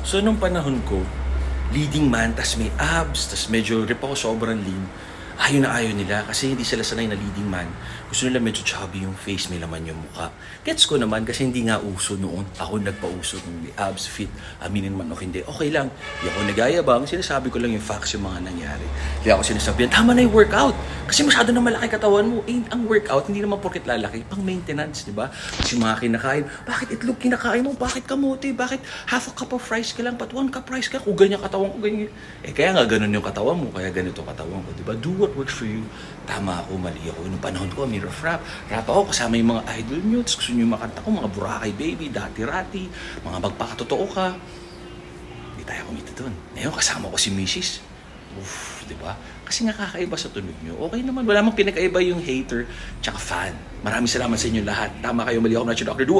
So, nung panahon ko, leading man, tas may abs, tas medyo rip ako sobrang lean. Ayaw na ayaw nila kasi hindi sila sanay na leading man. Gusto nila medyo chubby yung face, may laman yung mukha. Gets ko naman kasi hindi nga uso noon. Ako nagpa-uso ng abs fit. Aminin man o hindi, okay lang. Hindi ako nagayabang. Sinasabi ko lang yung facts yung mga nangyari. Kaya ako sinasabihan, tama na yung workout. Kasi masyado na malaki katawan mo. Eh, ang workout, hindi naman porket lalaki. Pang maintenance, di ba? Kasi mga kinakain, bakit itlog kinakain mo? Bakit kamote? Bakit half a cup of rice ka lang? But 1 cup rice ka? Kung ganyan katawan ko, ganyan. Eh, kaya nga ganun yung katawan mo. Kaya ganito katawan ko, di ba? Do what works for you. Tama ako, mali ako. Noong panahon ko, may rap ako kasama yung mga idol nyo. Gusto nyo yung makanta ko, mga Boracay Baby, Dati-Rati, mga magpakatotoo ka. Hindi tayo kumita doon. Ngayon, kasama ko si Mrs. Uff, di ba? Kasi nga kakaiba sa tunog nyo. Okay naman, wala mang pinakaiba yung hater tsaka fan. Maraming salamat sa inyo lahat. Tama kayo, mali ako na si Dr. Duo.